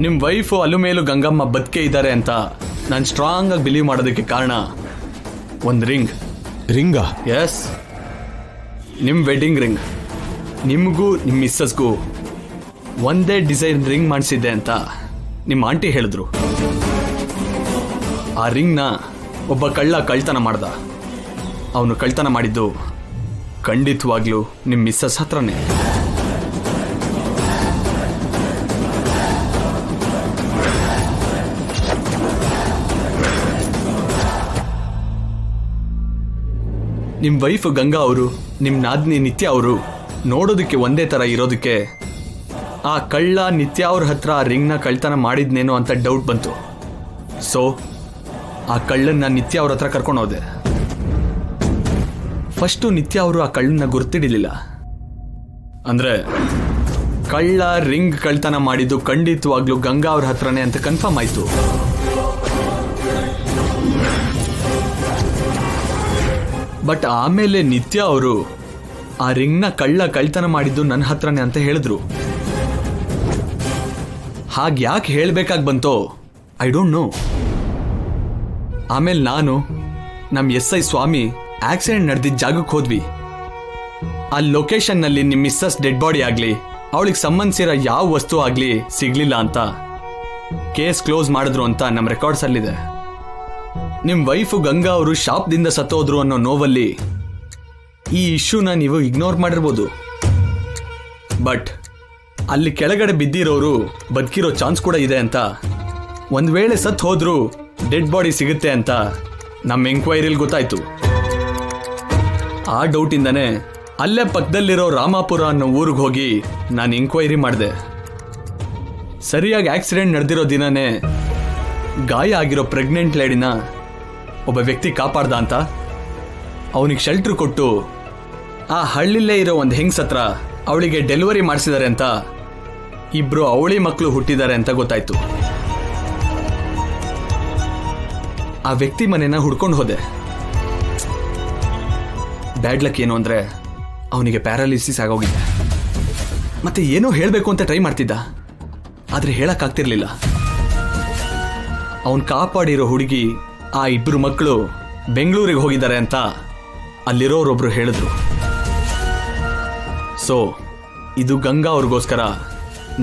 ನಿಮ್ಮ ವೈಫು ಅಲುಮೇಲು ಗಂಗಮ್ಮ ಬದುಕೆ ಇದ್ದಾರೆ ಅಂತ ನಾನು ಸ್ಟ್ರಾಂಗ್ ಆಗಿ ಬಿಲೀವ್ ಮಾಡೋದಕ್ಕೆ ಕಾರಣ ಒಂದು ರಿಂಗ್. ರಿಂಗಾ? ಎಸ್, ನಿಮ್ಮ ವೆಡ್ಡಿಂಗ್ ರಿಂಗ್. ನಿಮಗೂ ನಿಮ್ಮ ಮಿಸ್ಸಸ್ಗೂ ಒಂದೇ ಡಿಸೈನ್ ರಿಂಗ್ ಮಾಡಿಸಿದ್ದೆ ಅಂತ ನಿಮ್ಮ ಆಂಟಿ ಹೇಳಿದ್ರು. ಆ ರಿಂಗ್ನ ಒಬ್ಬ ಕಳ್ತನ ಮಾಡ್ದ. ಅವನು ಕಳ್ತನ ಮಾಡಿದ್ದು ಖಂಡಿತವಾಗ್ಲೂ ನಿಮ್ಮ ಮಿಸ್ಸಸ್ ಹತ್ರನೇ. ನಿಮ್ಮ ವೈಫ್ ಗಂಗಾ ಅವರು, ನಿಮ್ಮ ನಾದ್ನಿ ನಿತ್ಯ ಅವರು ನೋಡೋದಕ್ಕೆ ಒಂದೇ ಥರ ಇರೋದಕ್ಕೆ ಆ ಕಳ್ಳ ನಿತ್ಯ ಅವ್ರ ಹತ್ರ ಆ ರಿಂಗ್ನ ಕಳ್ತನ ಮಾಡಿದ್ನೇನೋ ಅಂತ ಡೌಟ್ ಬಂತು. ಸೊ ಆ ಕಳ್ಳನ್ನ ನಿತ್ಯ ಅವ್ರ ಹತ್ರ ಕರ್ಕೊಂಡು ಹೋದೆ. ಫಸ್ಟು ನಿತ್ಯ ಅವರು ಆ ಕಳ್ಳನ್ನ ಗುರ್ತಿಡಿಲಿಲ್ಲ. ಅಂದರೆ ಕಳ್ಳ ರಿಂಗ್ ಕಳ್ತನ ಮಾಡಿದ್ದು ಖಂಡಿತವಾಗ್ಲೂ ಗಂಗಾ ಅವ್ರ ಹತ್ರನೇ ಅಂತ ಕನ್ಫರ್ಮ್ ಆಯಿತು. ಬಟ್ ಆಮೇಲೆ ನಿತ್ಯ ಅವರು ಆ ರಿಂಗ್ನ ಕಳ್ತನ ಮಾಡಿದ್ದು ನನ್ನ ಹತ್ರನೇ ಅಂತ ಹೇಳಿದ್ರು. ಹಾಗೆ ಯಾಕೆ ಹೇಳಬೇಕಾಗಿ ಬಂತೋ ಐ ಡೋಂಟ್ ನೋ. ಆಮೇಲೆ ನಾನು ನಮ್ಮ SI ಸ್ವಾಮಿ ಆಕ್ಸಿಡೆಂಟ್ ನಡೆದಿದ್ದ ಜಾಗಕ್ಕೆ ಹೋದ್ವಿ. ಆ ಲೊಕೇಶನ್ನಲ್ಲಿ ನಿಮ್ಮ ಮಿಸ್ಸಸ್ ಡೆಡ್ ಬಾಡಿ ಆಗಲಿ ಅವಳಿಗೆ ಸಂಬಂಧಿಸಿರೋ ಯಾವ ವಸ್ತು ಆಗಲಿ ಸಿಗ್ಲಿಲ್ಲ ಅಂತ ಕೇಸ್ ಕ್ಲೋಸ್ ಮಾಡಿದ್ರು ಅಂತ ನಮ್ಮ ರೆಕಾರ್ಡ್ಸಲ್ಲಿದೆ. ನಿಮ್ಮ ವೈಫು ಗಂಗಾ ಅವರು ಶಾಪ್ದಿಂದ ಸತ್ತೋದ್ರು ಅನ್ನೋ ನೋವಲ್ಲಿ ಈ ಇಶ್ಯೂನ ನೀವು ಇಗ್ನೋರ್ ಮಾಡಿರ್ಬೋದು. ಬಟ್ ಅಲ್ಲಿ ಕೆಳಗಡೆ ಬಿದ್ದಿರೋರು ಬದುಕಿರೋ ಚಾನ್ಸ್ ಕೂಡ ಇದೆ ಅಂತ, ಒಂದು ವೇಳೆ ಸತ್ತು ಹೋದ್ರೂ ಡೆಡ್ ಬಾಡಿ ಸಿಗುತ್ತೆ ಅಂತ ನಮ್ಮ ಎಂಕ್ವೈರಿಲಿ ಗೊತ್ತಾಯ್ತು. ಆ ಡೌಟಿಂದನೇ ಅಲ್ಲೇ ಪಕ್ಕದಲ್ಲಿರೋ ರಾಮಾಪುರ ಅನ್ನೋ ಊರಿಗೆ ಹೋಗಿ ನಾನು ಎಂಕ್ವೈರಿ ಮಾಡಿದೆ. ಸರಿಯಾಗಿ ಆಕ್ಸಿಡೆಂಟ್ ನಡೆದಿರೋ ದಿನನೇ ಗಾಯ ಆಗಿರೋ ಪ್ರೆಗ್ನೆಂಟ್ ಲೇಡಿನ ಒಬ್ಬ ವ್ಯಕ್ತಿ ಕಾಪಾಡ್ದ ಅಂತ, ಅವನಿಗೆ ಶೆಲ್ಟರ್ ಕೊಟ್ಟು ಆ ಹಳ್ಳಿಲೇ ಇರೋ ಒಂದು ಹೆಂಗ್ಸ್ ಹತ್ರ ಅವಳಿಗೆ ಡೆಲಿವರಿ ಮಾಡಿಸಿದ್ದಾರೆ ಅಂತ, ಇಬ್ರು ಅವಳಿ ಮಕ್ಕಳು ಹುಟ್ಟಿದ್ದಾರೆ ಅಂತ ಗೊತ್ತಾಯ್ತು. ಆ ವ್ಯಕ್ತಿ ಮನೆನ ಹುಡ್ಕೊಂಡು ಹೋದೆ. ಬ್ಯಾಡ್ ಲಕ್ ಏನು ಅಂದರೆ ಅವನಿಗೆ ಪ್ಯಾರಾಲಿಸಿಸ್ ಆಗೋಗಿದೆ. ಮತ್ತೆ ಏನೋ ಹೇಳಬೇಕು ಅಂತ ಟ್ರೈ ಮಾಡ್ತಿದ್ದ, ಆದರೆ ಹೇಳಕ್ಕಾಗ್ತಿರ್ಲಿಲ್ಲ. ಅವನು ಕಾಪಾಡಿರೋ ಹುಡುಗಿ ಆ ಇಬ್ಬರು ಮಕ್ಕಳು ಬೆಂಗಳೂರಿಗೆ ಹೋಗಿದ್ದಾರೆ ಅಂತ ಅಲ್ಲಿರೋರೊಬ್ರು ಹೇಳಿದ್ರು. ಸೊ ಇದು ಗಂಗಾ ಅವ್ರಿಗೋಸ್ಕರ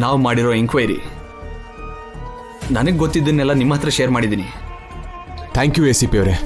ನಾವು ಮಾಡಿರೋ ಎಂಕ್ವೈರಿ. ನನಗೆ ಗೊತ್ತಿದ್ದನ್ನೆಲ್ಲ ನಿಮ್ಮ ಹತ್ರ ಶೇರ್ ಮಾಡಿದ್ದೀನಿ. ಥ್ಯಾಂಕ್ ಯು ACP ಅವರೇ.